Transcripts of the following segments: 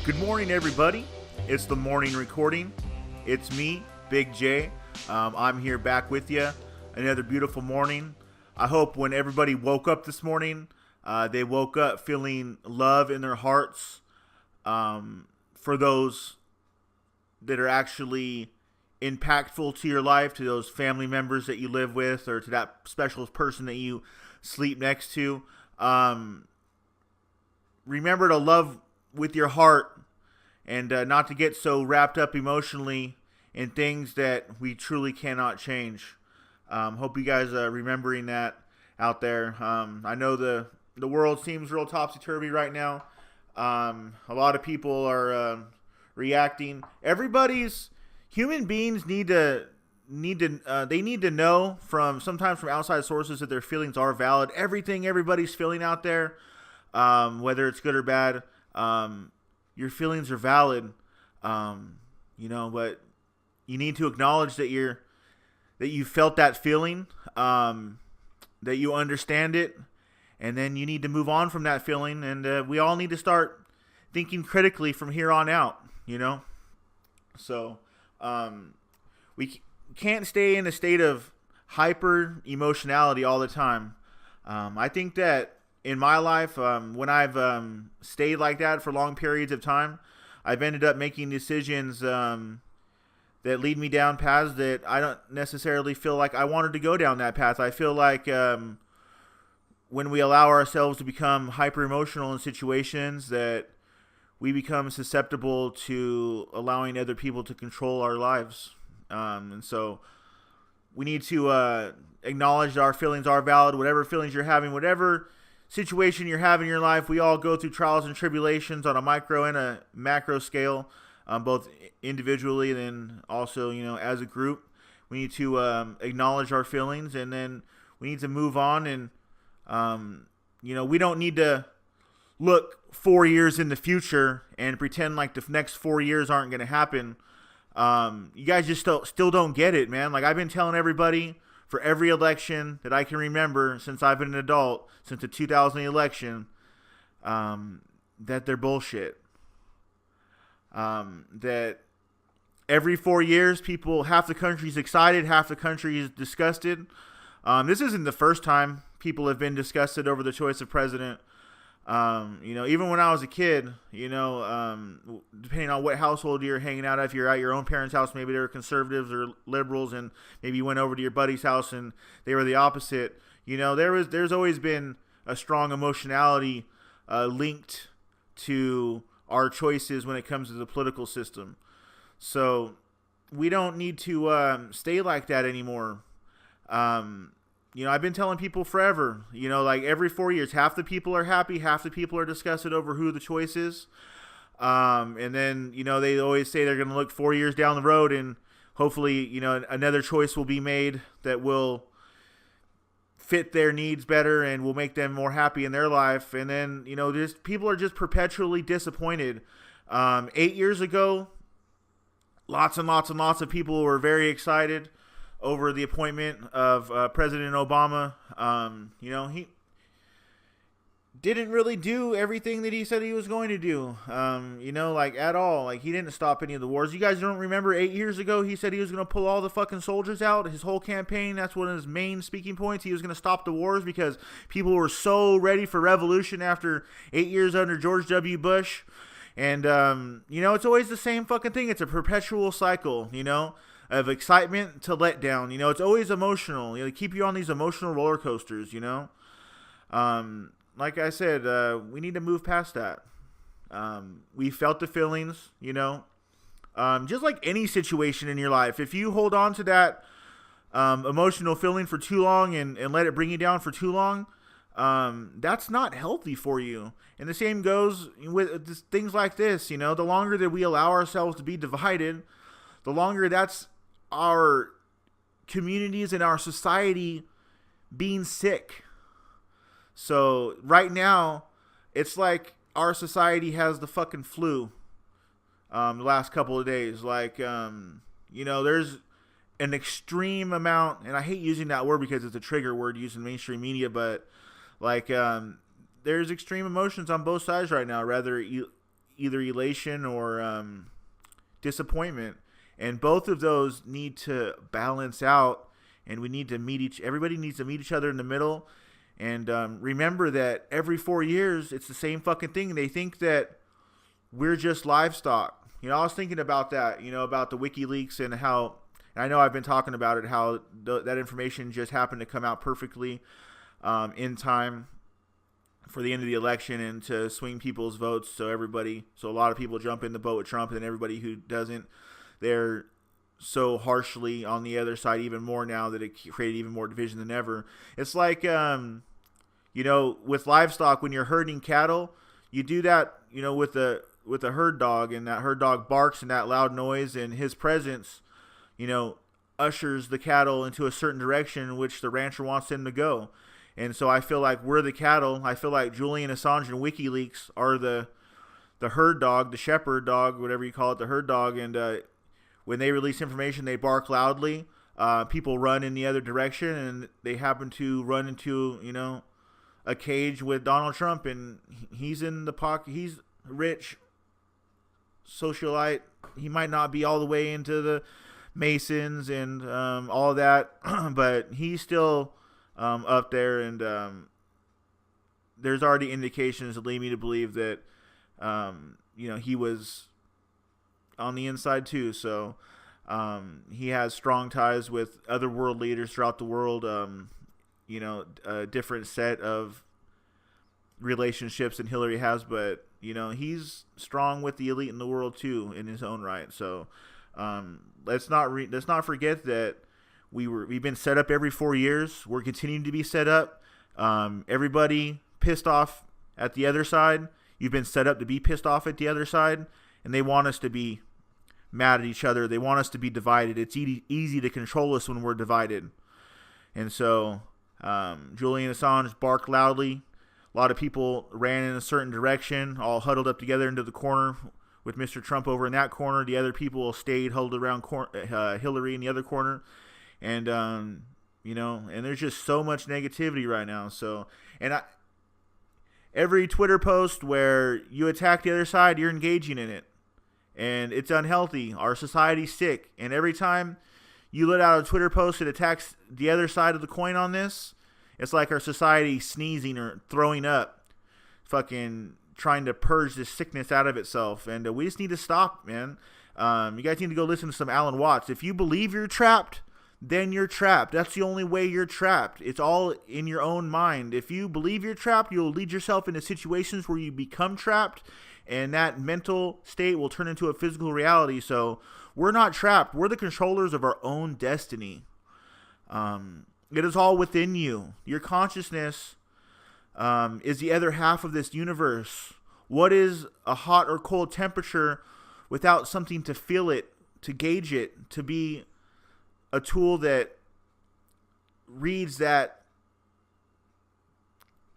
Good morning, everybody. It's the morning recording. It's me, Big J. I'm here back with you. Another beautiful morning. I hope when everybody woke up this morning, they woke up feeling love in their hearts for those that are actually impactful to your life, to those family members that you live with, or to that special person that you sleep next to. Remember to love with your heart and not to get so wrapped up emotionally in things that we truly cannot change. Hope you guys are remembering that out there. I know the world seems real topsy-turvy right now. A lot of people are reacting. Human beings need to know sometimes from outside sources that their feelings are valid. Everything everybody's feeling out there, whether it's good or bad, your feelings are valid. But you need to acknowledge that you felt that feeling, that you understand it, and then you need to move on from that feeling. And we all need to start thinking critically from here on out. So we can't stay in a state of hyper emotionality all the time. I think that in my life, when I've stayed like that for long periods of time, I've ended up making decisions that lead me down paths that I don't necessarily feel like I wanted to go down that path. I feel like when we allow ourselves to become hyper emotional in situations, that we become susceptible to allowing other people to control our lives. And so we need to acknowledge that our feelings are valid. Whatever feelings you're having, whatever situation you're having in your life, we all go through trials and tribulations on a micro and a macro scale, both individually and then also, as a group. We need to acknowledge our feelings, and then we need to move on. And, we don't need to look 4 years in the future and pretend like the next 4 years aren't going to happen. You guys just still don't get it, man. Like, I've been telling everybody for every election that I can remember since I've been an adult, since the 2000 election, that they're bullshit. That every 4 years, half the country's excited, half the country is disgusted. This isn't the first time people have been disgusted over the choice of president. Even when I was a kid, depending on what household you're hanging out at, if you're at your own parents' house, maybe they were conservatives or liberals, and maybe you went over to your buddy's house and they were the opposite. There's always been a strong emotionality linked to our choices when it comes to the political system. So we don't need to stay like that anymore. I've been telling people forever, like every 4 years, half the people are happy, half the people are disgusted over who the choice is. And then, they always say they're going to look 4 years down the road and hopefully, another choice will be made that will fit their needs better and will make them more happy in their life. And then, people are just perpetually disappointed. 8 years ago, lots and lots and lots of people were very excited over the appointment of President Obama. He didn't really do everything that he said he was going to do, at all. Like, he didn't stop any of the wars. You guys don't remember 8 years ago, he said he was going to pull all the fucking soldiers out. His whole campaign, that's one of his main speaking points. He was going to stop the wars because people were so ready for revolution after 8 years under George W. Bush. And, it's always the same fucking thing. It's a perpetual cycle, of excitement to letdown. It's always emotional. They keep you on these emotional roller coasters, Like I said, we need to move past that. We felt the feelings, just like any situation in your life. If you hold on to that emotional feeling for too long and let it bring you down for too long, that's not healthy for you. And the same goes with things like this. The longer that we allow ourselves to be divided, the longer that's our communities and our society being sick. So right now, it's like our society has the fucking flu the last couple of days. Like, there's an extreme amount, and I hate using that word because it's a trigger word used in mainstream media, but like, there's extreme emotions on both sides right now, either elation or disappointment. And both of those need to balance out, and everybody needs to meet each other in the middle. And remember that every 4 years, it's the same fucking thing. They think that we're just livestock. I was thinking about that, about the WikiLeaks and how, and I know I've been talking about it, how that information just happened to come out perfectly in time for the end of the election and to swing people's votes. So a lot of people jump in the boat with Trump, and then everybody who doesn't, they're so harshly on the other side even more now that it created even more division than ever. It's like, with livestock, when you're herding cattle, you do that, with a herd dog, and that herd dog barks and that loud noise, and his presence, ushers the cattle into a certain direction in which the rancher wants them to go. And so I feel like we're the cattle. I feel like Julian Assange and WikiLeaks are the herd dog, the shepherd dog, whatever you call it, the herd dog. And when they release information, they bark loudly. People run in the other direction, and they happen to run into, a cage with Donald Trump, and he's in the pocket. He's rich, socialite. He might not be all the way into the Masons and all of that, but he's still up there, and there's already indications that lead me to believe that he was on the inside too. So he has strong ties with other world leaders throughout the world. A different set of relationships than Hillary has, but he's strong with the elite in the world too in his own right. So let's not forget that we've been set up every 4 years. We're continuing to be set up. Everybody pissed off at the other side. You've been set up to be pissed off at the other side, and they want us to be mad at each other. They want us to be divided. It's easy to control us when we're divided. And so Julian Assange barked loudly. A lot of people ran in a certain direction, all huddled up together into the corner with Mr. Trump over in that corner. The other people stayed huddled around Hillary in the other corner. And, and there's just so much negativity right now. So, every Twitter post where you attack the other side, you're engaging in it. And it's unhealthy. Our society's sick. And every time you let out a Twitter post that attacks the other side of the coin on this, it's like our society sneezing or throwing up, fucking trying to purge this sickness out of itself. And we just need to stop, man. You guys need to go listen to some Alan Watts. If you believe you're trapped, then you're trapped. That's the only way you're trapped. It's all in your own mind. If you believe you're trapped, you'll lead yourself into situations where you become trapped, and that mental state will turn into a physical reality. So we're not trapped. We're the controllers of our own destiny. It is all within you. Your consciousness is the other half of this universe. What is a hot or cold temperature without something to feel it, to gauge it, to be a tool that reads that,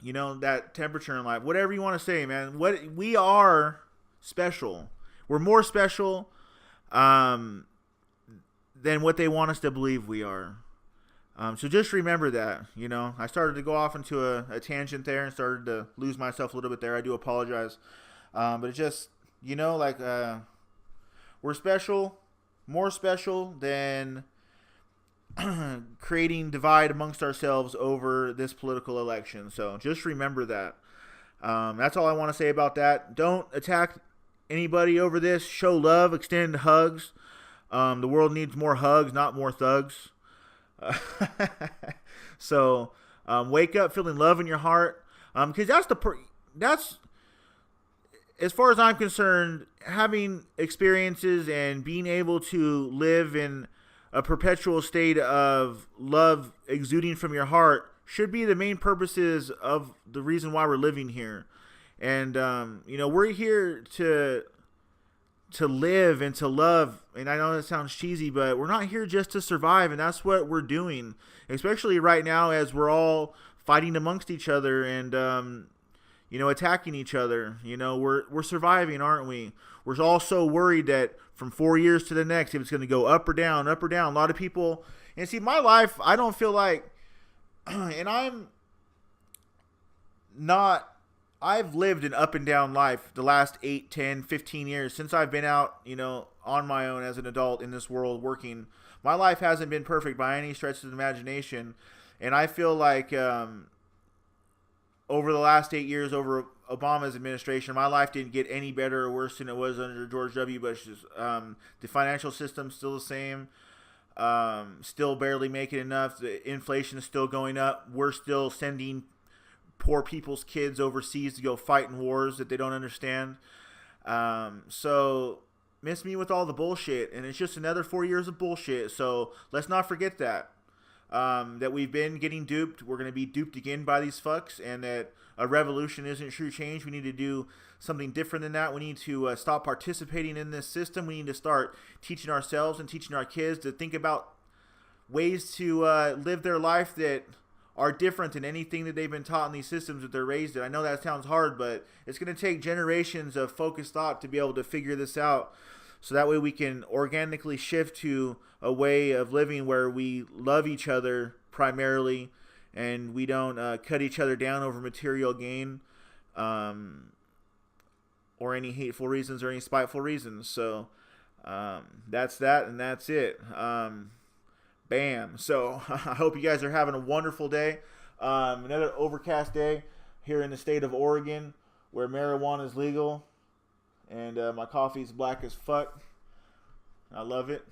that temperature in life? Whatever you want to say, man. We are special. We're more special than what they want us to believe we are. So just remember that. I started to go off into a tangent there and started to lose myself a little bit there. I do apologize. But it's just, we're special, more special than creating divide amongst ourselves over this political election. So just remember that. That's all I want to say about that. Don't attack anybody over this. Show love, extend hugs. The world needs more hugs, not more thugs. So wake up feeling love in your heart, because that's as far as I'm concerned, having experiences and being able to live in a perpetual state of love exuding from your heart should be the main purposes of the reason why we're living here. And we're here to live and to love. And I know that sounds cheesy, but we're not here just to survive. And that's what we're doing, especially right now as we're all fighting amongst each other and, attacking each other. We're surviving, aren't we? We're all so worried that from 4 years to the next, if it's going to go up or down, up or down. A lot of people, and see, my life, I don't feel like, and I'm not I've lived an up and down life the last 8, 10, 15 years since I've been out, on my own as an adult in this world working. My life hasn't been perfect by any stretch of the imagination. And I feel like over the last 8 years, over Obama's administration, my life didn't get any better or worse than it was under George W. Bush. The financial system's still the same. Still barely making enough. The inflation is still going up. We're still sending poor people's kids overseas to go fight in wars that they don't understand. So miss me with all the bullshit, and it's just another 4 years of bullshit. So let's not forget that. That we've been getting duped. We're going to be duped again by these fucks, and that a revolution isn't true change. We need to do something different than that. We need to stop participating in this system. We need to start teaching ourselves and teaching our kids to think about ways to live their life that are different than anything that they've been taught in these systems that they're raised in. I know that sounds hard, but it's going to take generations of focused thought to be able to figure this out. So that way we can organically shift to a way of living where we love each other primarily, and we don't cut each other down over material gain or any hateful reasons or any spiteful reasons. So that's that, and that's it. Bam. So I hope you guys are having a wonderful day. Another overcast day here in the state of Oregon where marijuana is legal. And my coffee's black as fuck. I love it.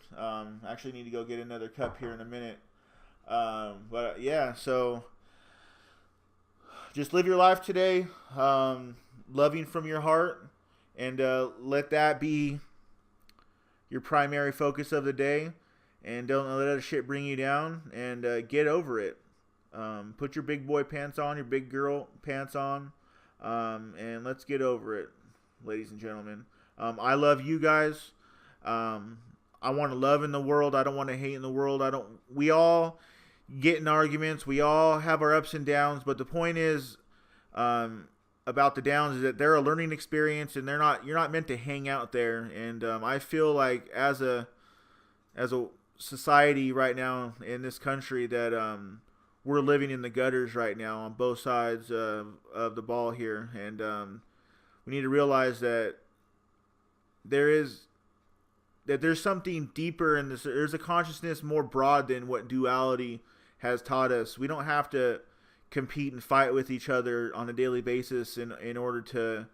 Actually need to go get another cup here in a minute. Yeah, so just live your life today, loving from your heart, and let that be your primary focus of the day. And don't let other shit bring you down, and get over it. Put your big boy pants on, your big girl pants on, and let's get over it. Ladies and gentlemen, I love you guys. I want to love in the world. I don't want to hate in the world. We all get in arguments. We all have our ups and downs. But the point is, about the downs is that they're a learning experience, and you're not meant to hang out there. And I feel like as a society right now in this country that we're living in the gutters right now on both sides of the ball here, and we need to realize that there's something deeper in this. There's a consciousness more broad than what duality has taught us. We don't have to compete and fight with each other on a daily basis in order to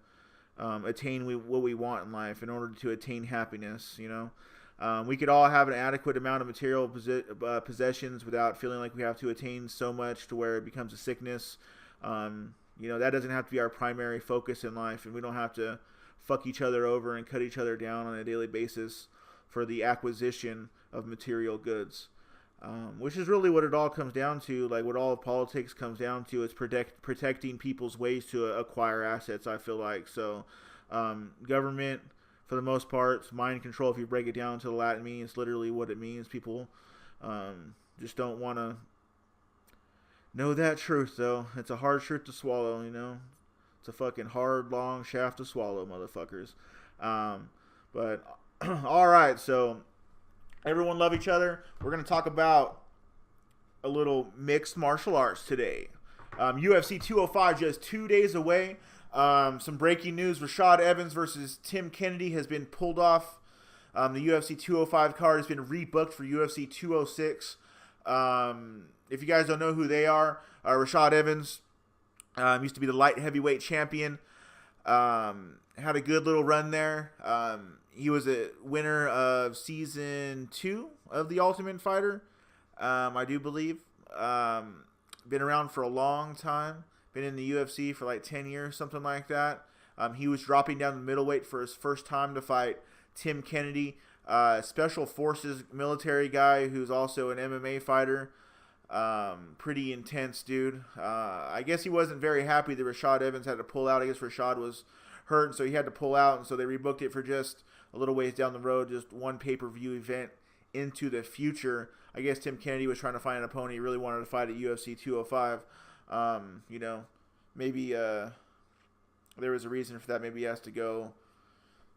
attain what we want in life, in order to attain happiness. We could all have an adequate amount of material possessions without feeling like we have to attain so much to where it becomes a sickness. That doesn't have to be our primary focus in life, and we don't have to fuck each other over and cut each other down on a daily basis for the acquisition of material goods, which is really what it all comes down to. Like what all of politics comes down to is protecting people's ways to acquire assets, I feel like. So government, for the most part, it's mind control. If you break it down to the Latin meaning, it's literally what it means. People just don't want to know that truth, though. It's a hard truth to swallow, It's a fucking hard, long shaft to swallow, motherfuckers. But, alright, so everyone love each other. We're going to talk about a little mixed martial arts today. UFC 205 just 2 days away. Some breaking news. Rashad Evans versus Tim Kennedy has been pulled off. The UFC 205 card has been rebooked for UFC 206. If you guys don't know who they are, Rashad Evans used to be the light heavyweight champion. Had a good little run there. He was a winner of season 2 of The Ultimate Fighter, I do believe. Been around for a long time. Been in the UFC for like 10 years, something like that. He was dropping down the middleweight for his first time to fight Tim Kennedy, Special Forces military guy who's also an MMA fighter. Pretty intense dude. I guess he wasn't very happy that Rashad Evans had to pull out. I guess Rashad was hurt, so he had to pull out, and so they rebooked it for just a little ways down the road, just one pay-per-view event into the future. I guess Tim Kennedy was trying to find an opponent. He really wanted to fight at UFC 205. Maybe there was a reason for that. Maybe he has to go,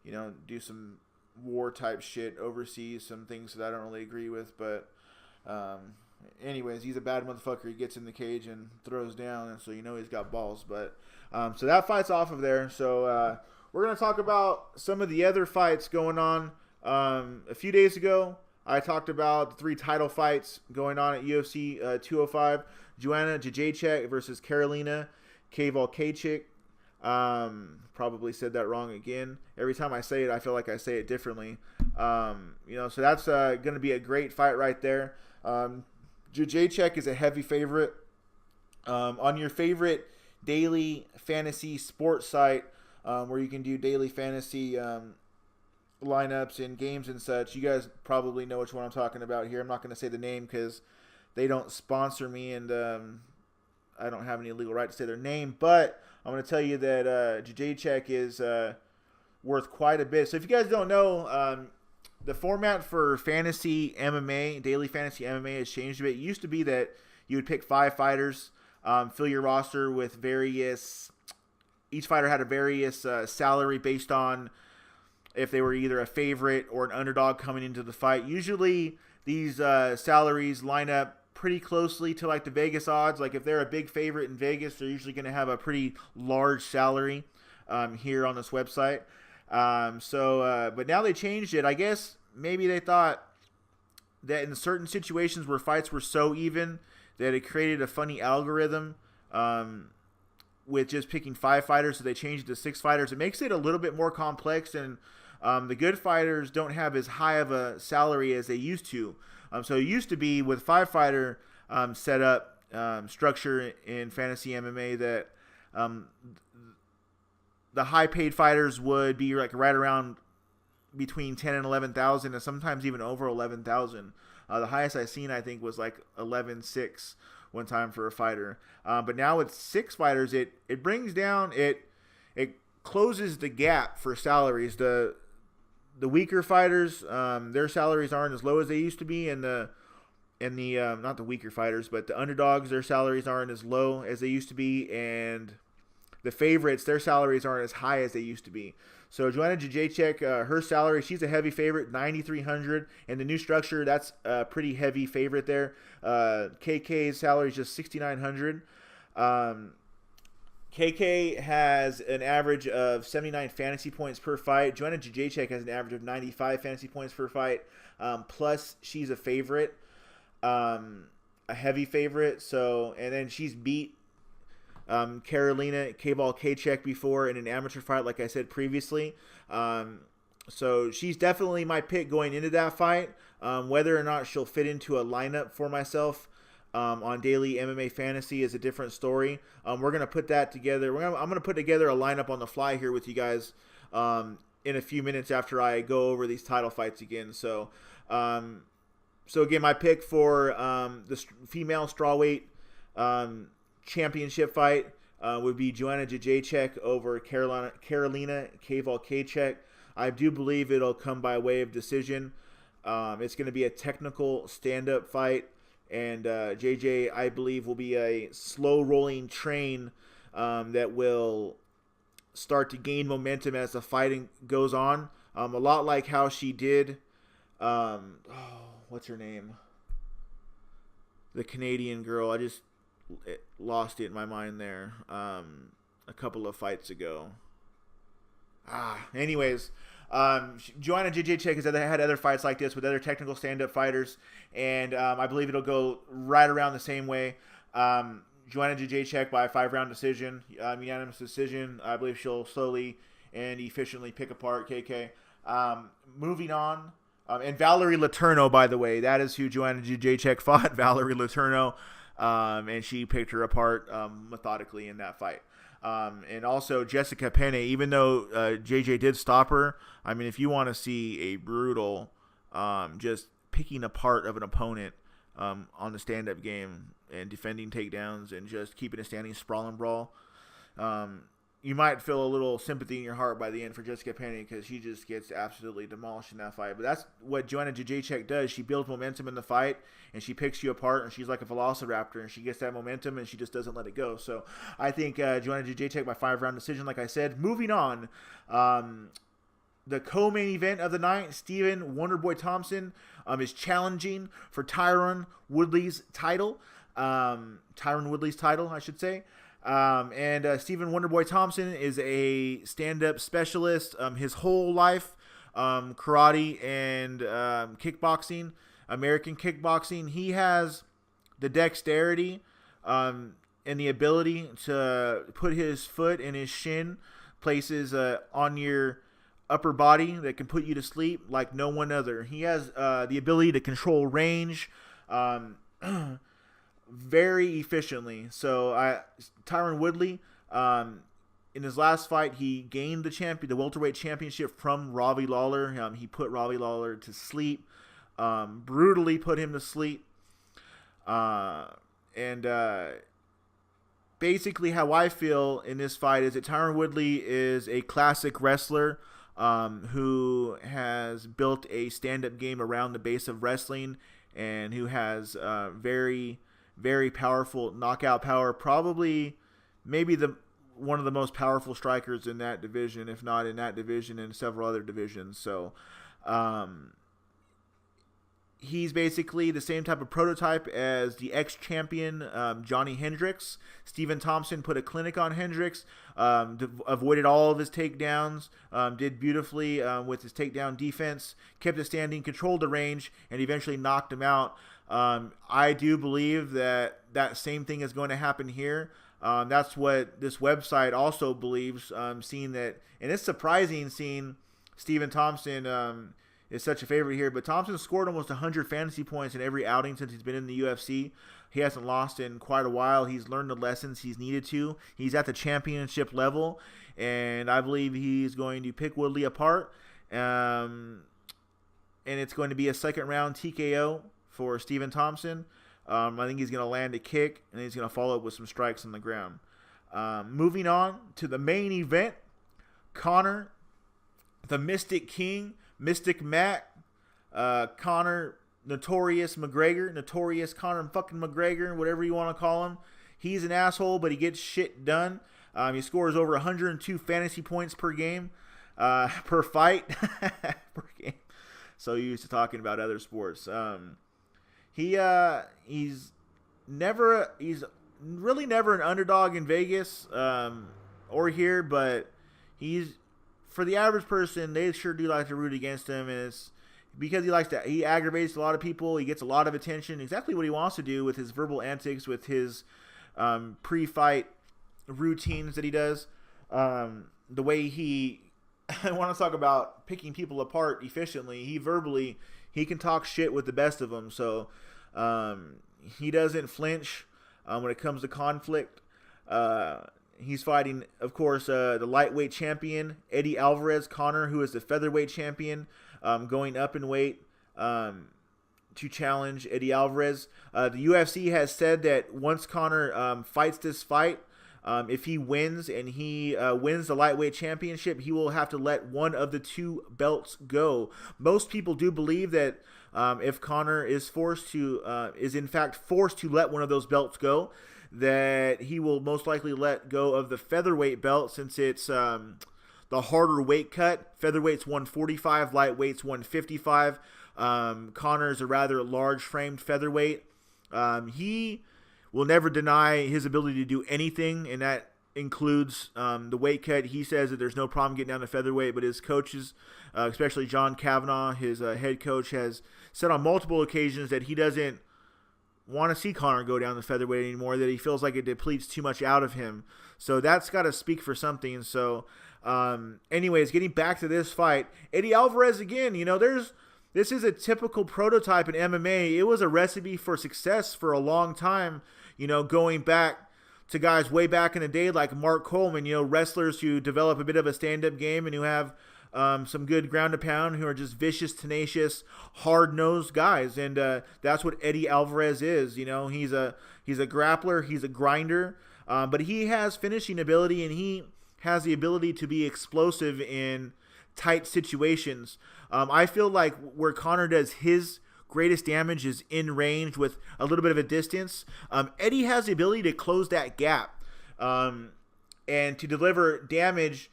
do some war type shit overseas, some things that I don't really agree with, but anyways, he's a bad motherfucker. He gets in the cage and throws down, and so he's got balls. But so that fight's off of there. So we're gonna talk about some of the other fights going on. A few days ago, I talked about the 3 title fights going on at UFC 205. Joanna Jędrzejczyk versus Karolina Kowalkiewicz. Probably said that wrong again. Every time I say it, I feel like I say it differently. So that's going to be a great fight right there. Jędrzejczyk is a heavy favorite. On your favorite daily fantasy sports site, where you can do daily fantasy lineups and games and such, you guys probably know which one I'm talking about here. I'm not going to say the name because they don't sponsor me, and I don't have any legal right to say their name, but I'm going to tell you that Jędrzejczyk is worth quite a bit. So if you guys don't know, the format for fantasy MMA, daily fantasy MMA, has changed a bit. It used to be that you would pick 5 fighters, fill your roster with various. Each fighter had a various salary based on if they were either a favorite or an underdog coming into the fight. Usually these salaries line up pretty closely to like the Vegas odds. Like if they're a big favorite in Vegas, they're usually going to have a pretty large salary here on this website. But now they changed it. I guess maybe they thought that in certain situations where fights were so even that it created a funny algorithm with just picking 5 fighters, so they changed it to 6 fighters. It makes it a little bit more complex, and the good fighters don't have as high of a salary as they used to. So it used to be with 5-fighter setup structure in fantasy MMA that the high-paid fighters would be like right around between 10 and 11,000, and sometimes even over 11,000. The highest I've seen, I think, was like 11,600 one time for a fighter. But now with 6 fighters, it brings down it closes the gap for salaries. The weaker fighters, their salaries aren't as low as they used to be, and the not the weaker fighters, but the underdogs, their salaries aren't as low as they used to be, and the favorites, their salaries aren't as high as they used to be. So Joanna Jędrzejczyk, her salary, she's a heavy favorite, $9,300, and the new structure, that's a pretty heavy favorite there. KK's salary is just $6,900. KK has an average of 79 fantasy points per fight. Joanna Jędrzejczyk has an average of 95 fantasy points per fight. Plus, she's a favorite, a heavy favorite. So, and then she's beat Karolina Kowalkiewicz before in an amateur fight, like I said previously. So she's definitely my pick going into that fight. Whether or not she'll fit into a lineup for myself on daily MMA fantasy is a different story. We're gonna put that together. I'm gonna put together a lineup on the fly here with you guys in a few minutes after I go over these title fights again. So again, my pick for the female strawweight championship fight would be Joanna Jędrzejczyk over Karolina Kowalkiewicz. I do believe it'll come by way of decision. It's going to be a technical stand-up fight, and JJ, I believe, will be a slow-rolling train that will start to gain momentum as the fighting goes on. A lot like how she did, what's her name? The Canadian girl. I just lost it in my mind there a couple of fights ago. Anyways, Joanna Jędrzejczyk has had other fights like this with other technical stand-up fighters, and I believe it'll go right around the same way. Joanna Jędrzejczyk by a 5-round decision, unanimous decision. I believe she'll slowly and efficiently pick apart KK. Moving on, and Valerie Letourneau, by the way, that is who Joanna Jędrzejczyk fought, Valerie Letourneau. And she picked her apart methodically in that fight. And also Jessica Penne, even though JJ did stop her, I mean, if you want to see a brutal just picking apart of an opponent on the stand-up game and defending takedowns and just keeping a standing sprawl and brawl, you might feel a little sympathy in your heart by the end for Jessica Penne because she just gets absolutely demolished in that fight. But that's what Joanna Jędrzejczyk does. She builds momentum in the fight, and she picks you apart, and she's like a velociraptor, and she gets that momentum, and she just doesn't let it go. So I think Joanna Jędrzejczyk by 5-round decision, like I said. Moving on, the co-main event of the night, Stephen Wonderboy Thompson is challenging for Tyron Woodley's title. Tyron Woodley's title, I should say. And Stephen Wonderboy Thompson is a stand-up specialist. His whole life, karate and kickboxing, American kickboxing. He has the dexterity and the ability to put his foot and his shin places on your upper body that can put you to sleep like no one other. He has the ability to control range very efficiently. So Tyron Woodley, in his last fight, he gained the welterweight championship from Robbie Lawler. He put Robbie Lawler to sleep, brutally put him to sleep. And basically how I feel in this fight is that Tyron Woodley is a classic wrestler who has built a stand-up game around the base of wrestling and who has very, very powerful knockout power. Probably maybe one of the most powerful strikers in that division, if not in that division and several other divisions. So he's basically the same type of prototype as the ex-champion Johnny Hendricks. Stephen Thompson put a clinic on Hendricks, avoided all of his takedowns, did beautifully with his takedown defense, kept it standing, controlled the range, and eventually knocked him out. I do believe that same thing is going to happen here. That's what this website also believes, seeing that, and it's surprising seeing Stephen Thompson is such a favorite here, but Thompson scored almost 100 fantasy points in every outing since he's been in the UFC. He hasn't lost in quite a while. He's learned the lessons he's needed to. He's at the championship level, and I believe he's going to pick Woodley apart. And it's going to be a second-round TKO for Stephen Thompson. I think he's going to land a kick, and he's going to follow up with some strikes on the ground. Moving on to the main event, Conor, the Mystic King, Mystic Mac, Conor, Notorious Conor fucking McGregor, whatever you want to call him. He's an asshole, but he gets shit done. He scores over 102 fantasy points per game, per fight, per game. So used to talking about other sports. He's really never an underdog in Vegas or here, but for the average person, they sure do like to root against him, and it's because he aggravates a lot of people. He gets a lot of attention. Exactly what he wants to do with his verbal antics, with his pre-fight routines that he does. The way I want to talk about picking people apart efficiently. He can talk shit with the best of them. So he doesn't flinch when it comes to conflict. He's fighting, of course, the lightweight champion, Eddie Alvarez. Conor, who is the featherweight champion, going up in weight to challenge Eddie Alvarez. The UFC has said that once Conor fights this fight, if he wins and he wins the lightweight championship, he will have to let one of the two belts go. Most people do believe that if Conor is in fact forced to let one of those belts go, that he will most likely let go of the featherweight belt, since it's the harder weight cut. Featherweight's 145, lightweight's 155. Conor's a rather large-framed featherweight. He will never deny his ability to do anything, and that includes the weight cut. He says that there's no problem getting down to featherweight, but his coaches, especially John Kavanagh, his head coach, has said on multiple occasions that he doesn't want to see Conor go down the featherweight anymore, that he feels like it depletes too much out of him. So that's got to speak for something. So anyways, getting back to this fight, Eddie Alvarez again, this is a typical prototype in MMA. It was a recipe for success for a long time, going back to guys way back in the day like Mark Coleman, wrestlers who develop a bit of a stand-up game and who have some good ground to pound, who are just vicious, tenacious, hard-nosed guys. And that's what Eddie Alvarez is. He's a grappler, he's a grinder, but he has finishing ability, and he has the ability to be explosive in tight situations. I feel like where Conor does his greatest damage is in range with a little bit of a distance. Eddie has the ability to close that gap and to deliver damage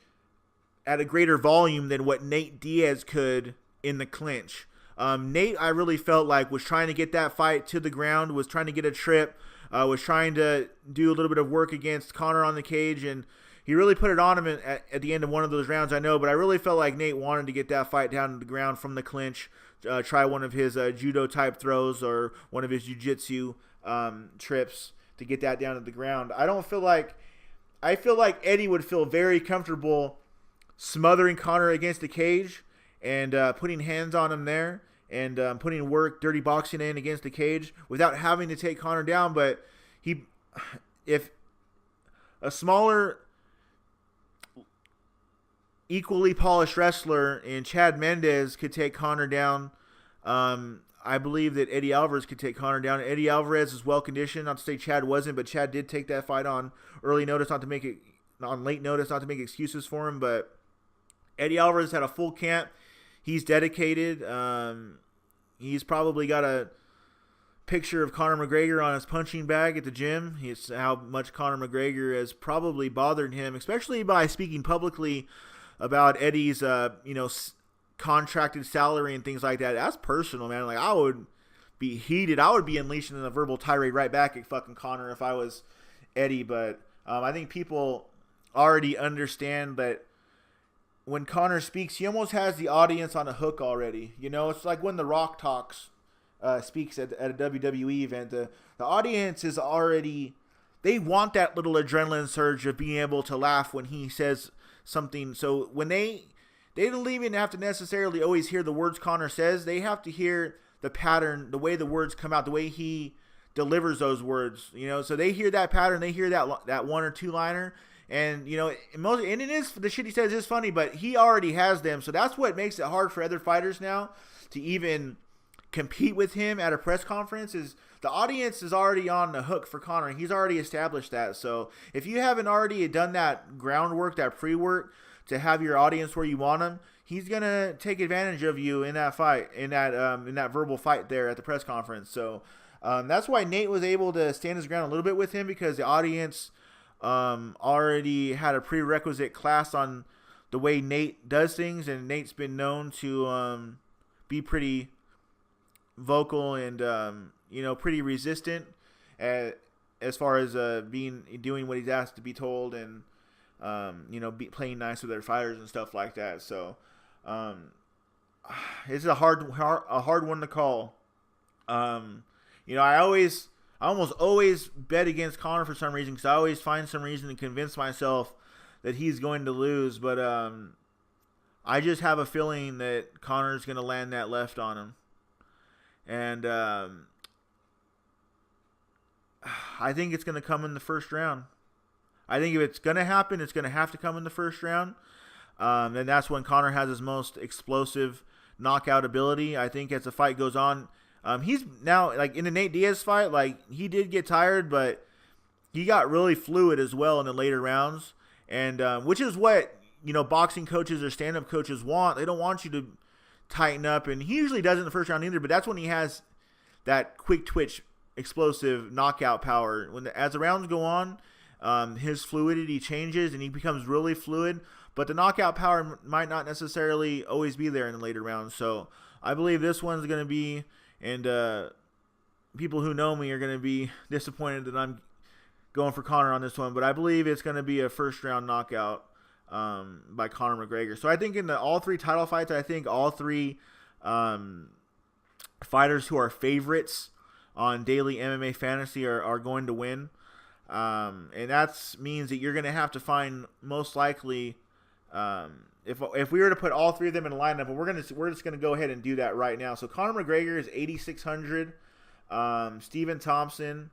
at a greater volume than what Nate Diaz could in the clinch. Nate, I really felt like, was trying to get that fight to the ground, was trying to get a trip, was trying to do a little bit of work against Conor on the cage, and he really put it on him at the end of one of those rounds, I know, but I really felt like Nate wanted to get that fight down to the ground from the clinch, try one of his judo-type throws or one of his jiu-jitsu trips to get that down to the ground. I feel like Eddie would feel very comfortable smothering Conor against the cage and putting hands on him there and putting work, dirty boxing in against the cage without having to take Conor down. But if a smaller, equally polished wrestler in Chad Mendes could take Conor down, I believe that Eddie Alvarez could take Conor down. Eddie Alvarez is well conditioned. Not to say Chad wasn't, but Chad did take that fight on early notice, on late notice, not to make excuses for him. But Eddie Alvarez had a full camp. He's dedicated. He's probably got a picture of Conor McGregor on his punching bag at the gym. It's how much Conor McGregor has probably bothered him, especially by speaking publicly about Eddie's, contracted salary and things like that. That's personal, man. Like, I would be heated. I would be unleashing a verbal tirade right back at fucking Conor if I was Eddie. But I think people already understand that when Conor speaks, he almost has the audience on a hook already. It's like when The Rock speaks at a WWE event. The audience is already, they want that little adrenaline surge of being able to laugh when he says something. So when they don't even have to necessarily always hear the words Conor says. They have to hear the pattern, the way the words come out, the way he delivers those words. So they hear that pattern, they hear that one or two liner, and and it is, the shit he says is funny, but he already has them. So that's what makes it hard for other fighters now to even compete with him at a press conference. Is the audience is already on the hook for Conor. He's already established that. So if you haven't already done that groundwork, that pre-work, to have your audience where you want them, he's gonna take advantage of you in that fight, in that verbal fight there at the press conference. So that's why Nate was able to stand his ground a little bit with him, because the audience already had a prerequisite class on the way Nate does things, and Nate's been known to be pretty vocal and pretty resistant as far as doing what he's asked to be told, and playing nice with their fighters and stuff like that. So it's a hard one to call. I almost always bet against Conor for some reason, because I always find some reason to convince myself that he's going to lose. But I just have a feeling that Conor's going to land that left on him. And I think it's going to come in the first round. I think if it's going to happen, it's going to have to come in the first round. And that's when Conor has his most explosive knockout ability. I think as the fight goes on, he's now, like in the Nate Diaz fight, like he did get tired, but he got really fluid as well in the later rounds. And which is what, boxing coaches or stand-up coaches want. They don't want you to tighten up. And he usually doesn't in the first round either, but that's when he has that quick twitch, explosive knockout power. As the rounds go on, his fluidity changes and he becomes really fluid, but the knockout power might not necessarily always be there in the later rounds. So I believe this one's going to be, and people who know me are going to be disappointed that I'm going for Conor on this one, but I believe it's going to be a first round knockout by Conor McGregor. So I think in all three title fights, I think all three fighters who are favorites on Daily MMA Fantasy are going to win. And that means that you're going to have to find, most likely, if we were to put all three of them in a lineup, and we're just going to go ahead and do that right now. So Conor McGregor is 8,600. Stephen Thompson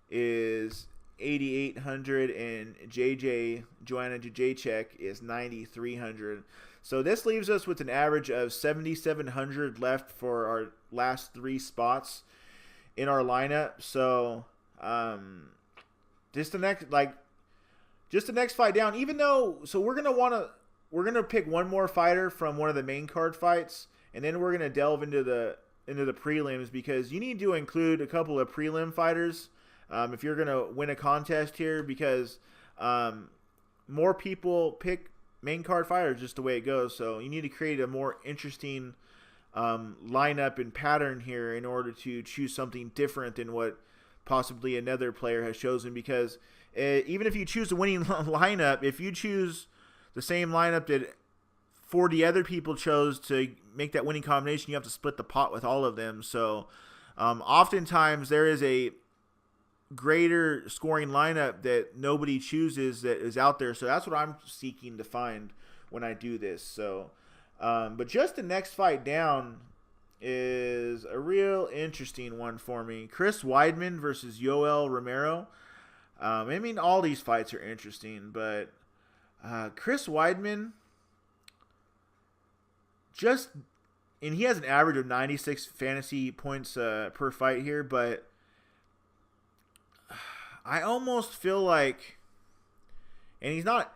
is 8,800, and Joanna Jacek is 9,300. So this leaves us with an average of 7,700 left for our last three spots in our lineup. So, just the next fight down, even though, so we're going to pick one more fighter from one of the main card fights, and then we're going to delve into the prelims, because you need to include a couple of prelim fighters if you're going to win a contest here, because more people pick main card fighters, just the way it goes. So you need to create a more interesting lineup and pattern here in order to choose something different than what possibly another player has chosen. Because even if you choose a winning lineup, if you choose the same lineup that 40 other people chose to make that winning combination, you have to split the pot with all of them. So oftentimes there is a greater scoring lineup that nobody chooses that is out there. So that's what I'm seeking to find when I do this. So, but just the next fight down is a real interesting one for me. Chris Weidman versus Yoel Romero. I mean, all these fights are interesting, but Chris Weidman and he has an average of 96 fantasy points per fight here, but I almost feel like, and he's not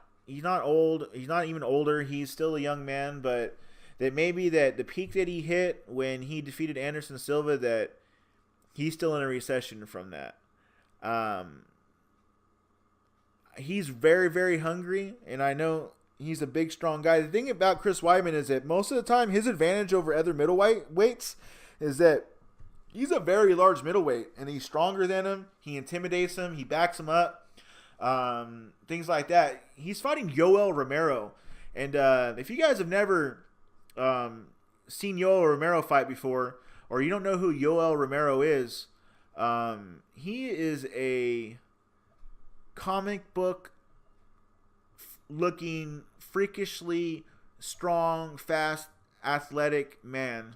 old, he's not even older, he's still a young man, but that maybe that the peak that he hit when he defeated Anderson Silva, that he's still in a recession from that. He's very, very hungry, and I know he's a big, strong guy. The thing about Chris Weidman is that most of the time his advantage over other middleweights is that he's a very large middleweight, and he's stronger than him. He intimidates him. He backs him up. Things like that. He's fighting Yoel Romero. And if you guys have never seen Yoel Romero fight before, or you don't know who Yoel Romero is, he is a comic book looking, freakishly strong, fast, athletic man.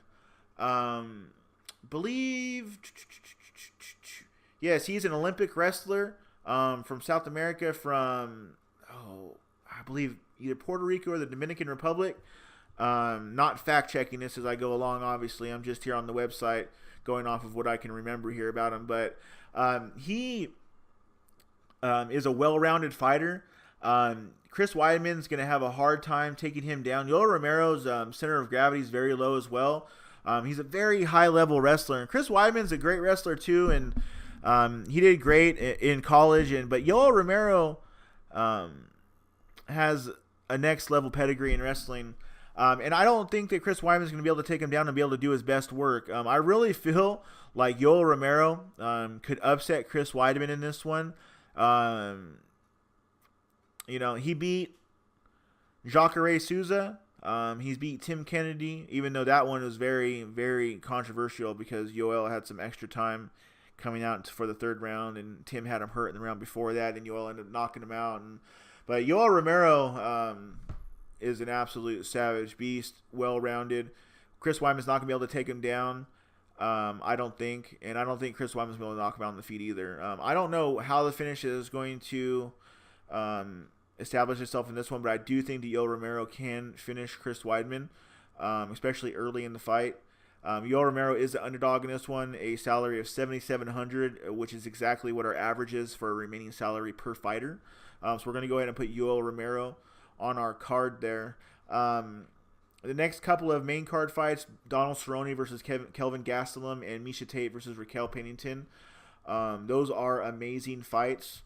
Yes, he's an Olympic wrestler from South America, I believe either Puerto Rico or the Dominican Republic. Not fact checking this as I go along, obviously. I'm just here on the website going off of what I can remember here about him. But he is a well-rounded fighter. Chris Weidman's going to have a hard time taking him down. Yoel Romero's center of gravity is very low as well. He's a very high-level wrestler. And Chris Weidman's a great wrestler, too, and he did great in college. But Yoel Romero has a next-level pedigree in wrestling. And I don't think that Chris Weidman's going to be able to take him down and be able to do his best work. I really feel like Yoel Romero could upset Chris Weidman in this one. He beat Jacare Souza. He's beat Tim Kennedy, even though that one was very, very controversial because Yoel had some extra time coming out for the third round, and Tim had him hurt in the round before that, and Yoel ended up knocking him out. But Yoel Romero is an absolute savage beast, well-rounded. Chris Weidman's not going to be able to take him down, I don't think, and I don't think Chris Weidman's going to be able to knock him out on the feet either. I don't know how the finish is going to establish itself in this one, but I do think that Yoel Romero can finish Chris Weidman, especially early in the fight. Yoel Romero is the underdog in this one, a salary of $7,700, which is exactly what our average is for a remaining salary per fighter. So we're going to go ahead and put Yoel Romero on our card there. The next couple of main card fights, Donald Cerrone versus Kelvin Gastelum and Miesha Tate versus Raquel Pennington. Those are amazing fights.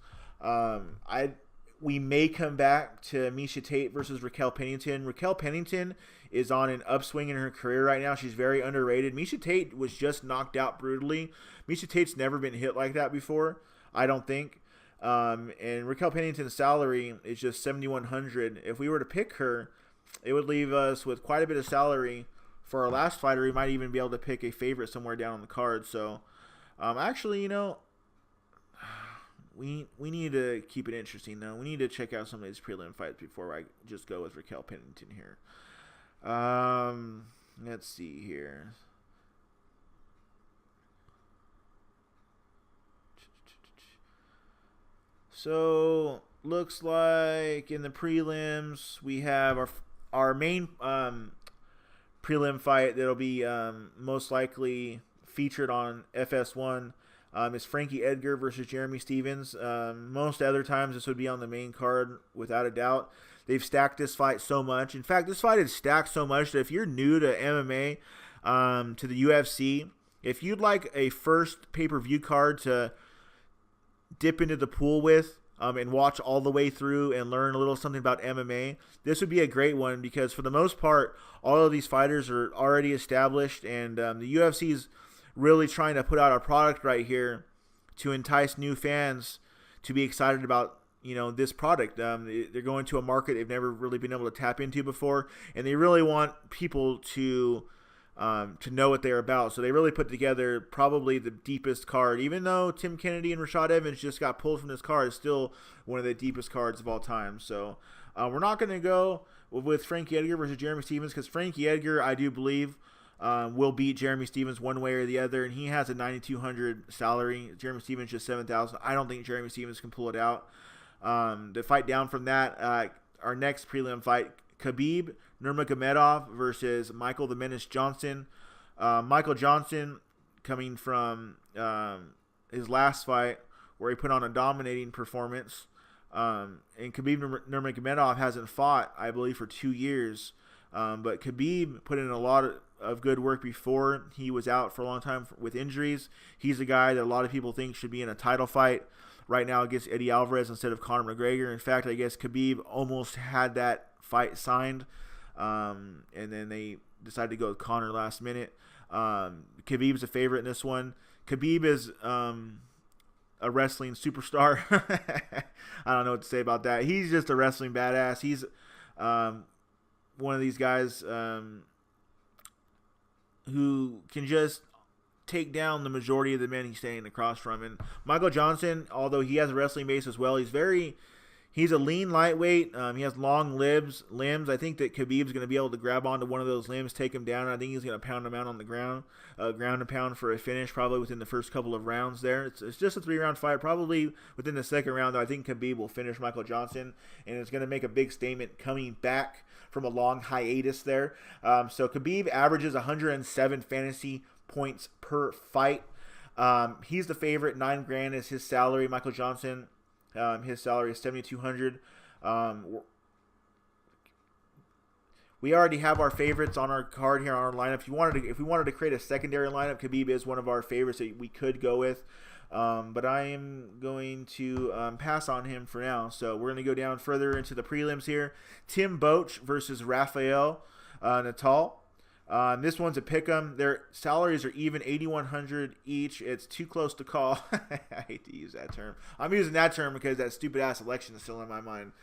We may come back to Miesha Tate versus Raquel Pennington. Raquel Pennington is on an upswing in her career right now. She's very underrated. Miesha Tate was just knocked out brutally. Miesha Tate's never been hit like that before, I don't think. And Raquel Pennington's salary is just $7,100. If we were to pick her, it would leave us with quite a bit of salary for our last fighter. We might even be able to pick a favorite somewhere down on the card. So, actually, we need to keep it interesting, though. We need to check out some of these prelim fights before I just go with Raquel Pennington here. Let's see here. So, looks like in the prelims, we have our main prelim fight that'll be most likely featured on FS1 is Frankie Edgar versus Jeremy Stevens. Most other times this would be on the main card without a doubt. They've stacked this fight so much. In fact, this fight is stacked so much that if you're new to MMA, to the UFC, if you'd like a first pay-per-view card to dip into the pool with, and watch all the way through and learn a little something about MMA, this would be a great one because for the most part, all of these fighters are already established, and the UFC is really trying to put out a product right here to entice new fans to be excited about this product. They're going to a market they've never really been able to tap into before, and they really want people to know what they're about. So they really put together probably the deepest card. Even though Tim Kennedy and Rashad Evans just got pulled from this card, it's still one of the deepest cards of all time. So we're not going to go with Frankie Edgar versus Jeremy Stephens because Frankie Edgar, I do believe, will beat Jeremy Stephens one way or the other, and he has a $9,200 salary. Jeremy Stephens just $7,000. I don't think Jeremy Stephens can pull it out. The fight down from that, our next prelim fight, Khabib Nurmagomedov versus Michael the Menace Johnson. Michael Johnson coming from his last fight where he put on a dominating performance. And Khabib Nurmagomedov hasn't fought, I believe, for 2 years. But Khabib put in a lot of good work before he was out for a long time with injuries. He's a guy that a lot of people think should be in a title fight right now against Eddie Alvarez instead of Conor McGregor. In fact, I guess Khabib almost had that fight signed, and then they decided to go with Conor last minute. Khabib's a favorite in this one. Khabib is a wrestling superstar. I don't know what to say about that. He's just a wrestling badass. He's one of these guys who can just take down the majority of the men he's standing across from. And Michael Johnson, although he has a wrestling base as well, he's a lean lightweight. He has long limbs. I think that Khabib's going to be able to grab onto one of those limbs, take him down. I think he's going to pound him out on the ground, ground and pound for a finish, probably within the first couple of rounds there. It's just a 3-round fight. Probably within the second round, though, I think Khabib will finish Michael Johnson, and it's going to make a big statement coming back from a long hiatus there. So Khabib averages 107 fantasy points per fight. He's the favorite. $9,000 is his salary. Michael Johnson, his salary is $7,200. We already have our favorites on our card here on our lineup. If we wanted to create a secondary lineup, Khabib is one of our favorites that we could go with. But I am going to pass on him for now. So we're going to go down further into the prelims here. Tim Boetsch versus Rafael Natal. This one's a pick'em. Their salaries are even, $8,100 each. It's too close to call. I hate to use that term. I'm using that term because that stupid ass election is still in my mind.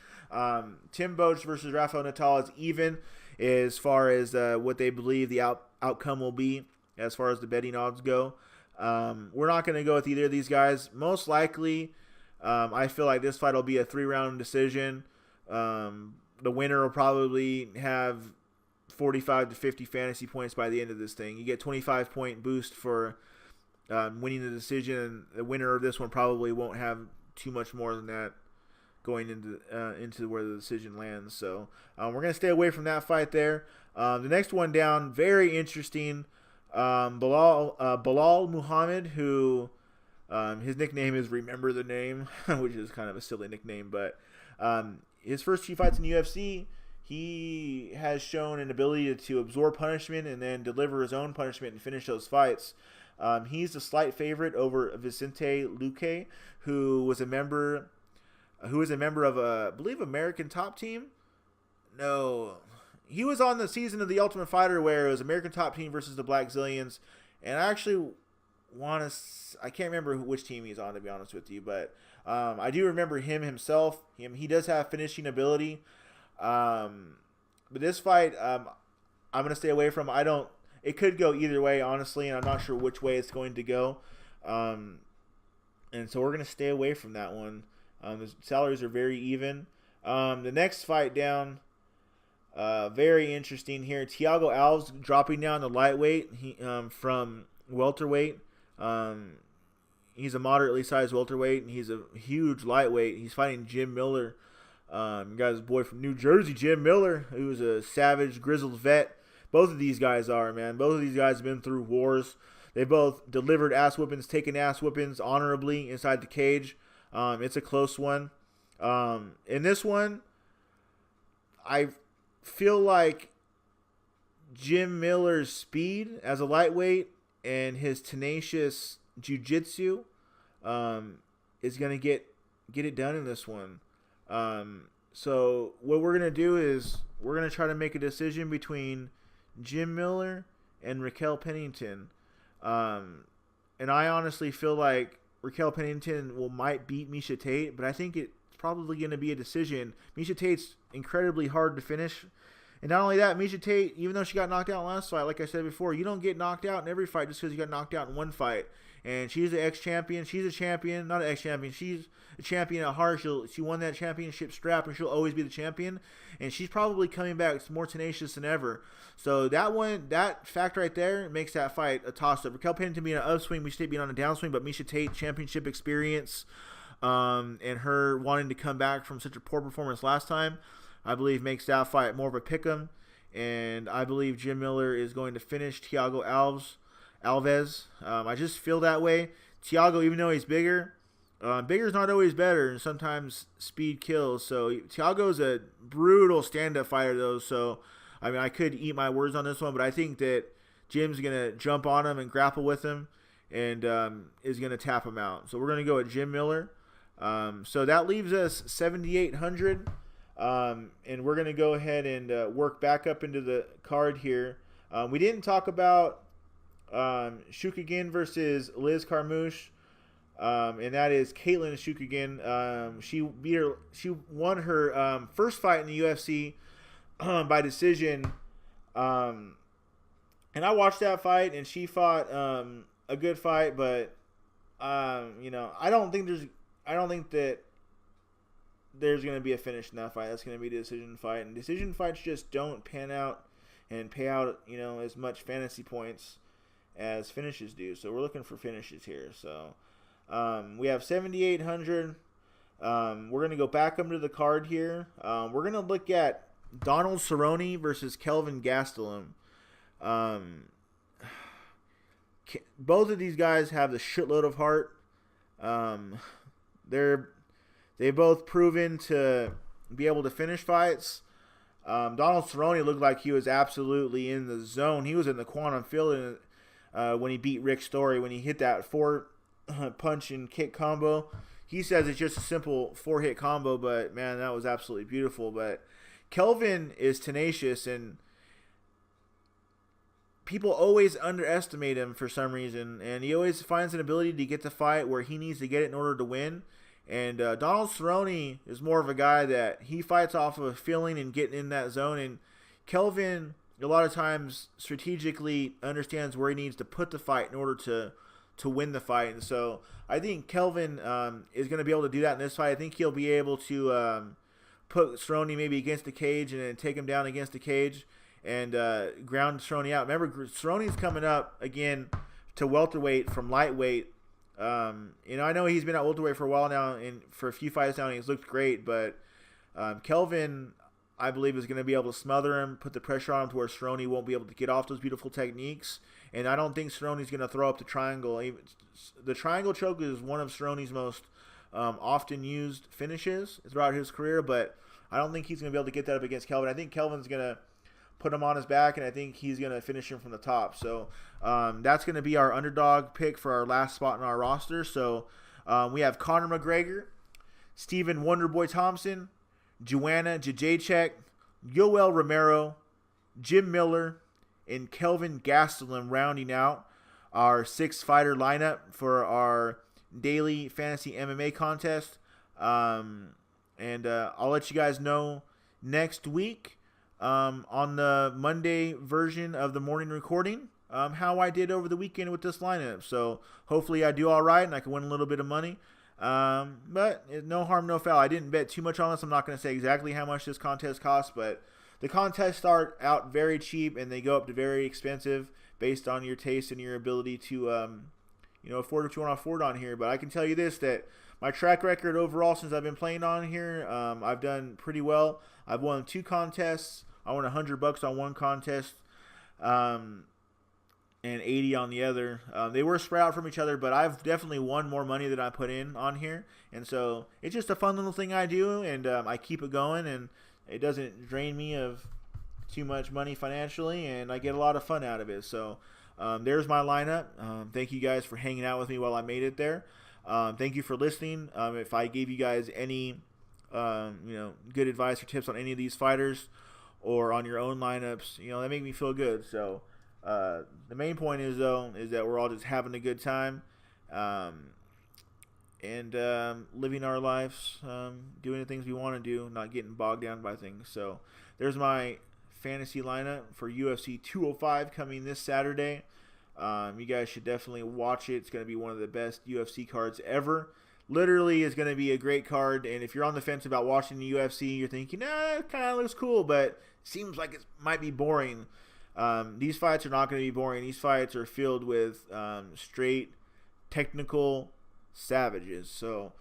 Tim Boetsch versus Rafael Natal is even as far as what they believe the outcome will be as far as the betting odds go. We're not going to go with either of these guys. Most likely, I feel like this fight will be a 3-round decision. The winner will probably have 45 to 50 fantasy points by the end of this thing. You get 25-point boost for winning the decision, and the winner of this one probably won't have too much more than that going into where the decision lands. So we're going to stay away from that fight there. The next one down, very interesting. Bilal Muhammad, who his nickname is Remember the Name, which is kind of a silly nickname, but his first 2 fights in the UFC, he has shown an ability to absorb punishment and then deliver his own punishment and finish those fights. He's a slight favorite over Vicente Luque, who was a member of I believe American Top Team. No, he was on the season of The Ultimate Fighter where it was American Top Team versus the Black Zillions, and I actually I can't remember which team he's on, to be honest with you, but I do remember himself. He does have finishing ability. But this fight, I'm going to stay away from. It could go either way, honestly, and I'm not sure which way it's going to go. And so we're going to stay away from that one. The salaries are very even. The next fight down, very interesting here. Thiago Alves dropping down to lightweight from welterweight. He's a moderately sized welterweight, and he's a huge lightweight. He's fighting Jim Miller. You got his boy from New Jersey, Jim Miller, who's a savage, grizzled vet. Both of these guys are, man. Both of these guys have been through wars. They both delivered ass whippings, taken ass whippings honorably inside the cage. It's a close one. In this one, I feel like Jim Miller's speed as a lightweight and his tenacious jiu-jitsu is going to get get it done in this one. So what we're gonna do is we're gonna try to make a decision between Jim Miller and Raquel Pennington. And I honestly feel like Raquel Pennington might beat Miesha Tate, but I think it's probably going to be a decision. Miesha Tate's incredibly hard to finish. And not only that, Miesha Tate, even though she got knocked out last fight, like I said before, you don't get knocked out in every fight just because you got knocked out in one fight. And she's an ex-champion. She's a champion, not an ex-champion. She's a champion at heart. She won that championship strap, and she'll always be the champion. And she's probably coming back more tenacious than ever. So that fact right there makes that fight a toss-up. Raquel Pennington being an upswing, Miesha Tate being on a downswing, but Miesha Tate championship experience, and her wanting to come back from such a poor performance last time, I believe makes that fight more of a pick'em. And I believe Jim Miller is going to finish Thiago Alves. I just feel that way. Thiago, even though he's bigger, bigger is not always better, and sometimes speed kills. So Thiago's a brutal stand-up fighter, though. So I mean, I could eat my words on this one, but I think that Jim's gonna jump on him and grapple with him, and is gonna tap him out. So we're gonna go with Jim Miller. So that leaves us 7,800, and we're gonna go ahead and work back up into the card here. We didn't talk about Shukagan versus Liz Carmouche, and that is Caitlin Shukagan. She won her first fight in the UFC by decision, and I watched that fight, and she fought a good fight, but I don't think that there's going to be a finish in that fight. That's going to be a decision fight, and decision fights just don't pan out and pay out as much fantasy points as finishes do. So we're looking for finishes here. So we have 7,800. We're going to go back up to the card here. We're going to look at Donald Cerrone versus Kelvin Gastelum. Both of these guys have the shitload of heart. They've both proven to be able to finish fights. Donald Cerrone looked like he was absolutely in the zone. He was in the quantum field when he beat Rick Story, when he hit that 4 punch and kick combo. He says it's just a simple 4-hit combo, but man, that was absolutely beautiful. But Kelvin is tenacious, and people always underestimate him for some reason, and he always finds an ability to get the fight where he needs to get it in order to win. And Donald Cerrone is more of a guy that he fights off of a feeling and getting in that zone. And Kelvin, a lot of times, strategically understands where he needs to put the fight in order to win the fight. And so I think Kelvin is going to be able to do that in this fight. I think he'll be able to put Cerrone maybe against the cage and then take him down against the cage and ground Cerrone out. Remember, Cerrone's coming up again to welterweight from lightweight. I know he's been at welterweight for a while now, and for a few fights now, and he's looked great. But Kelvin, I believe, is going to be able to smother him, put the pressure on him to where Cerrone won't be able to get off those beautiful techniques. And I don't think Cerrone's going to throw up the triangle. The triangle choke is one of Cerrone's most often used finishes throughout his career, but I don't think he's going to be able to get that up against Kelvin. I think Kelvin's going to put him on his back, and I think he's going to finish him from the top. So that's going to be our underdog pick for our last spot in our roster. So we have Conor McGregor, Stephen Wonderboy Thompson, Joanna Jędrzejczyk, Yoel Romero, Jim Miller, and Kelvin Gastelum rounding out our 6-fighter lineup for our daily fantasy MMA contest. And I'll let you guys know next week on the Monday version of the morning recording how I did over the weekend with this lineup. So hopefully I do all right and I can win a little bit of money. But no harm, no foul. I didn't bet too much on this. I'm not going to say exactly how much this contest costs, but the contests start out very cheap and they go up to very expensive based on your taste and your ability to afford what you want to afford on here. But I can tell you this, that my track record overall since I've been playing on here, I've done pretty well. I've won 2 contests. I won $100 on one contest, and 80 on the other. They were spread out from each other, but I've definitely won more money than I put in on here. And so it's just a fun little thing I do, and I keep it going, and it doesn't drain me of too much money financially, and I get a lot of fun out of it. So there's my lineup. Thank you guys for hanging out with me while I made it there. Thank you for listening. If I gave you guys any good advice or tips on any of these fighters or on your own lineups, that make me feel good. So the main point is that we're all just having a good time, and living our lives, doing the things we want to do, not getting bogged down by things. So there's my fantasy lineup for UFC 205 coming this Saturday. You guys should definitely watch it. It's going to be one of the best UFC cards ever. Literally is going to be a great card, and if you're on the fence about watching the UFC, you're thinking, it kind of looks cool, but seems like it might be boring. These fights are not going to be boring. These fights are filled with straight technical savages. So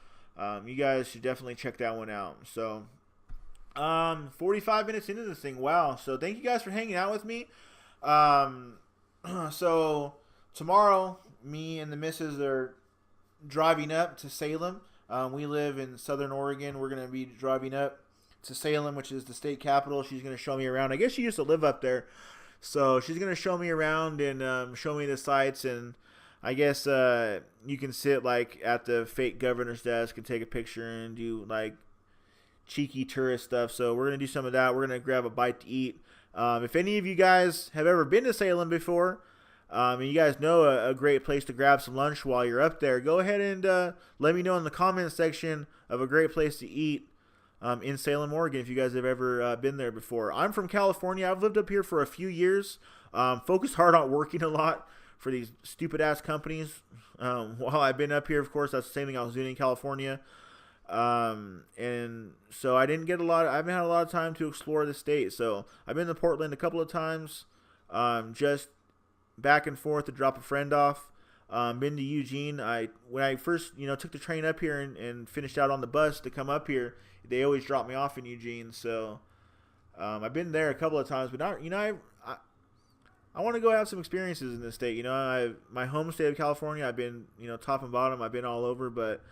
you guys should definitely check that one out. So 45 minutes into this thing. Wow. So thank you guys for hanging out with me. So tomorrow, me and the missus are driving up to Salem. We live in Southern Oregon. We're going to be driving up to Salem, which is the state capital. She's going to show me around. I guess she used to live up there. So she's going to show me around and show me the sights. And I guess you can sit like at the fake governor's desk and take a picture and do like cheeky tourist stuff. So we're going to do some of that. We're going to grab a bite to eat. If any of you guys have ever been to Salem before, and you guys know a great place to grab some lunch while you're up there, go ahead and let me know in the comments section of a great place to eat in Salem, Oregon, if you guys have ever been there before. I'm from California. I've lived up here for a few years. Focused hard on working a lot for these stupid-ass companies. While I've been up here, of course, that's the same thing I was doing in California. And so I haven't had a lot of time to explore the state. So I've been to Portland a couple of times, just back and forth to drop a friend off. Been to Eugene. When I first, took the train up here and finished out on the bus to come up here, they always drop me off in Eugene. So, I've been there a couple of times, but I want to go have some experiences in this state. My home state of California, I've been, top and bottom, I've been all over, but,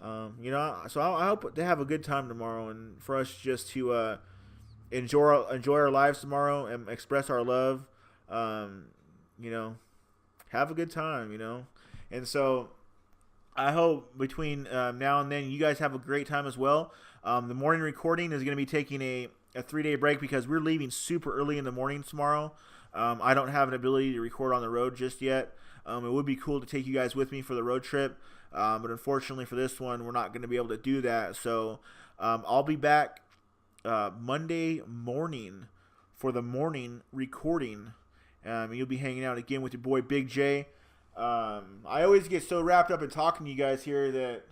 so I hope to have a good time tomorrow and for us just to, enjoy our lives tomorrow and express our love. Have a good time, And so I hope between now and then you guys have a great time as well. The morning recording is going to be taking a 3-day break because we're leaving super early in the morning tomorrow. I don't have an ability to record on the road just yet. It would be cool to take you guys with me for the road trip. But unfortunately for this one, we're not going to be able to do that. So I'll be back Monday morning for the morning recording. You'll be hanging out again with your boy Big J. I always get so wrapped up in talking to you guys here that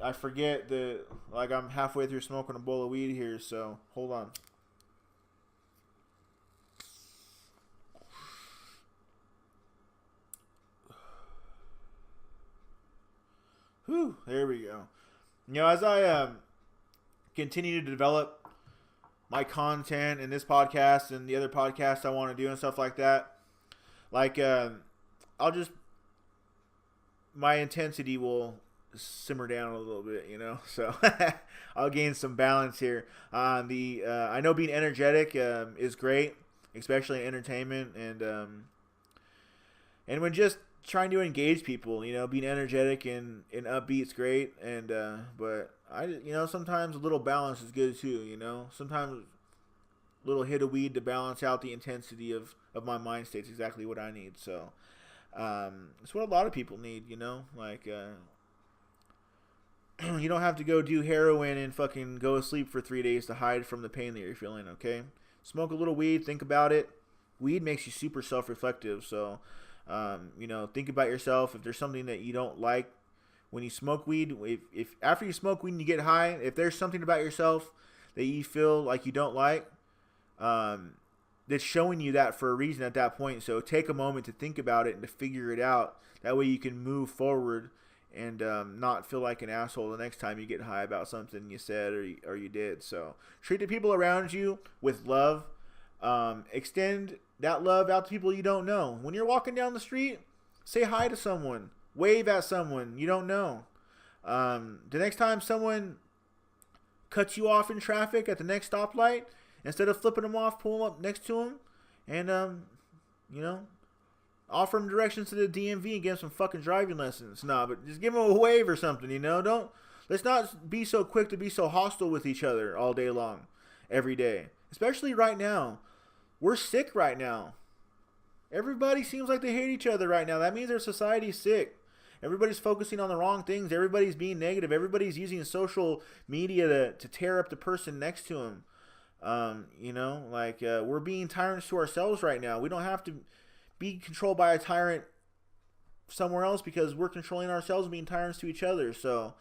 I forget that I'm halfway through smoking a bowl of weed here. So hold on. Whew, there we go. As I continue to develop my content in this podcast and the other podcasts I want to do and stuff like that, my intensity will simmer down a little bit, so I'll gain some balance here. I know being energetic is great, especially in entertainment and when just trying to engage people, being energetic and upbeat is great, and but sometimes a little balance is good too, sometimes a little hit of weed to balance out the intensity of my mind state is exactly what I need. So it's what a lot of people need, you don't have to go do heroin and fucking go to sleep for 3 days to hide from the pain that you're feeling, okay? Smoke a little weed, think about it. Weed makes you super self-reflective, so think about yourself. If there's something that you don't like when you smoke weed, if after you smoke weed and you get high, if there's something about yourself that you feel like you don't like, that's showing you that for a reason at that point. So take a moment to think about it and to figure it out. That way you can move forward and not feel like an asshole the next time you get high about something you said or you did. So treat the people around you with love. Extend that love out to people you don't know. When you're walking down the street, say hi to someone. Wave at someone you don't know. The next time someone cuts you off in traffic at the next stoplight, instead of flipping them off, pull them up next to them and, Offer him directions to the DMV and give him some fucking driving lessons. Nah, but just give him a wave or something, you know? Let's not be so quick to be so hostile with each other all day long, every day. Especially right now. We're sick right now. Everybody seems like they hate each other right now. That means our society's sick. Everybody's focusing on the wrong things. Everybody's being negative. Everybody's using social media to tear up the person next to them. We're being tyrants to ourselves right now. We don't have to be controlled by a tyrant somewhere else because we're controlling ourselves and being tyrants to each other. So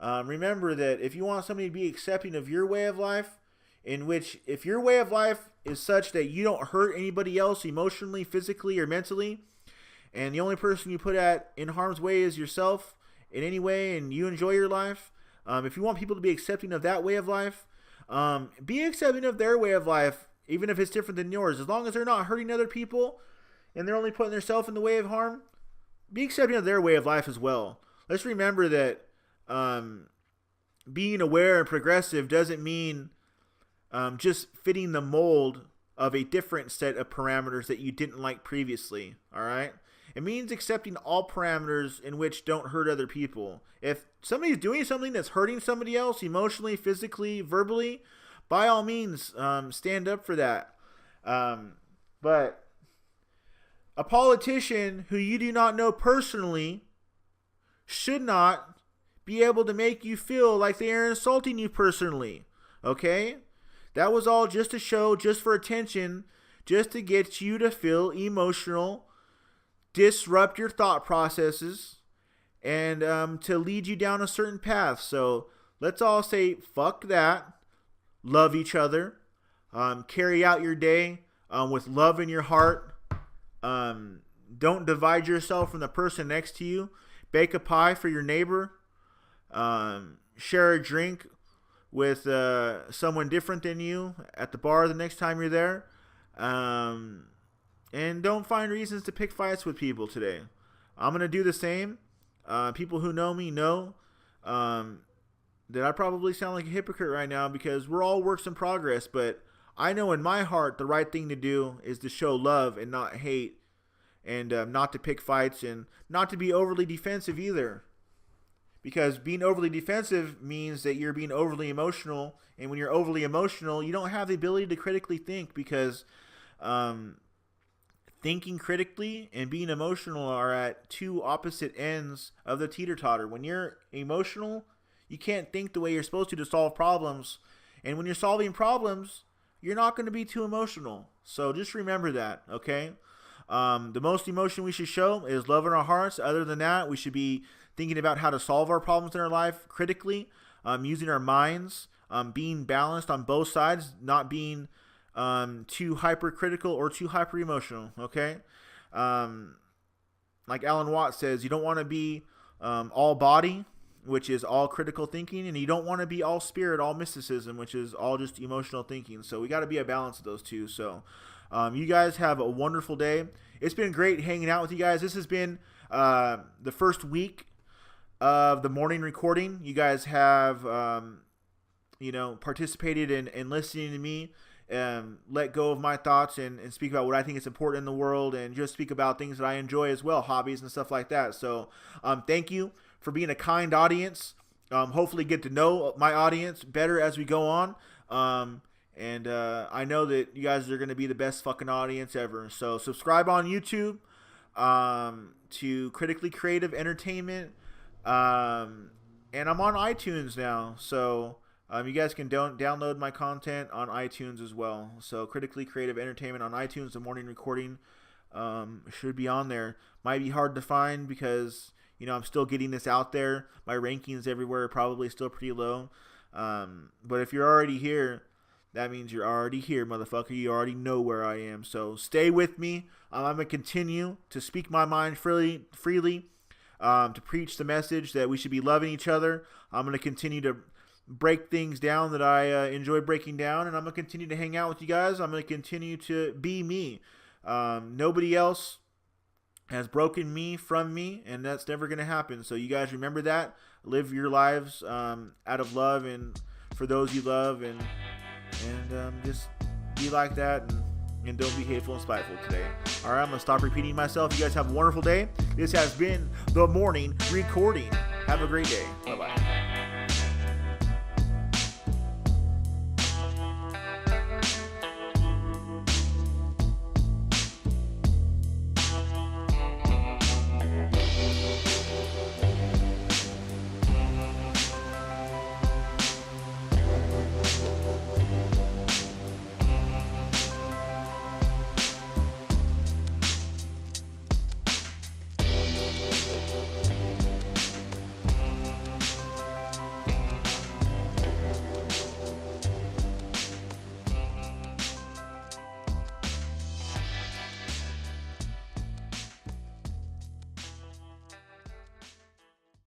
remember that if you want somebody to be accepting of your way of life, in which if your way of life is such that you don't hurt anybody else emotionally, physically, or mentally, and the only person you put in harm's way is yourself in any way, and you enjoy your life, if you want people to be accepting of that way of life, be accepting of their way of life, even if it's different than yours. As long as they're not hurting other people and they're only putting themselves in the way of harm, be accepting of their way of life as well. Let's remember that being aware and progressive doesn't mean just fitting the mold of a different set of parameters that you didn't like previously, all right? It means accepting all parameters in which don't hurt other people. If somebody's doing something that's hurting somebody else emotionally, physically, verbally, by all means, stand up for that. But a politician who you do not know personally should not be able to make you feel like they are insulting you personally, okay? That was all just a show, just for attention, just to get you to feel emotional, disrupt your thought processes, and to lead you down a certain path. So let's all say, fuck that, love each other, carry out your day with love in your heart. Don't divide yourself from the person next to you. Bake a pie for your neighbor. Share a drink with someone different than you at the bar the next time you're there. And don't find reasons to pick fights with people today. I'm going to do the same. People who know me know that I probably sound like a hypocrite right now because we're all works in progress. But I know in my heart the right thing to do is to show love and not hate, and not to pick fights, and not to be overly defensive either. Because being overly defensive means that you're being overly emotional. And when you're overly emotional, you don't have the ability to critically think, because thinking critically and being emotional are at two opposite ends of the teeter-totter. When you're emotional, you can't think the way you're supposed to solve problems. And when you're solving problems, you're not going to be too emotional. So just remember that, okay? The most emotion we should show is love in our hearts. Other than that, we should be thinking about how to solve our problems in our life critically, using our minds, being balanced on both sides, not being too hypercritical or too hyper emotional. Okay, like Alan Watts says, you don't want to be all body, which is all critical thinking, and you don't want to be all spirit, all mysticism, which is all just emotional thinking. So we got to be a balance of those two. So you guys have a wonderful day. It's been great hanging out with you guys. This has been the first week of the morning recording. You guys have participated in listening to me let go of my thoughts and speak about what I think is important in the world, and just speak about things that I enjoy as well, hobbies and stuff like that. So thank you for being a kind audience. Hopefully get to know my audience better as we go on. And I know that you guys are going to be the best fucking audience ever. So subscribe on YouTube to Critically Creative Entertainment. And I'm on iTunes now. So you guys can download my content on iTunes as well. So Critically Creative Entertainment on iTunes. The morning recording should be on there. Might be hard to find because, I'm still getting this out there. My rankings everywhere are probably still pretty low. But if you're already here, that means you're already here, motherfucker. You already know where I am. So stay with me. I'm going to continue to speak my mind freely, to preach the message that we should be loving each other. I'm going to continue to break things down that I enjoy breaking down, and I'm going to continue to hang out with you guys. I'm going to continue to be me. Nobody else has broken me from me, and that's never going to happen. So you guys remember that. Live your lives out of love and for those you love, and just be like that, and and don't be hateful and spiteful today. All right, I'm going to stop repeating myself. You guys have a wonderful day. This has been The Morning Recording. Have a great day. Bye-bye.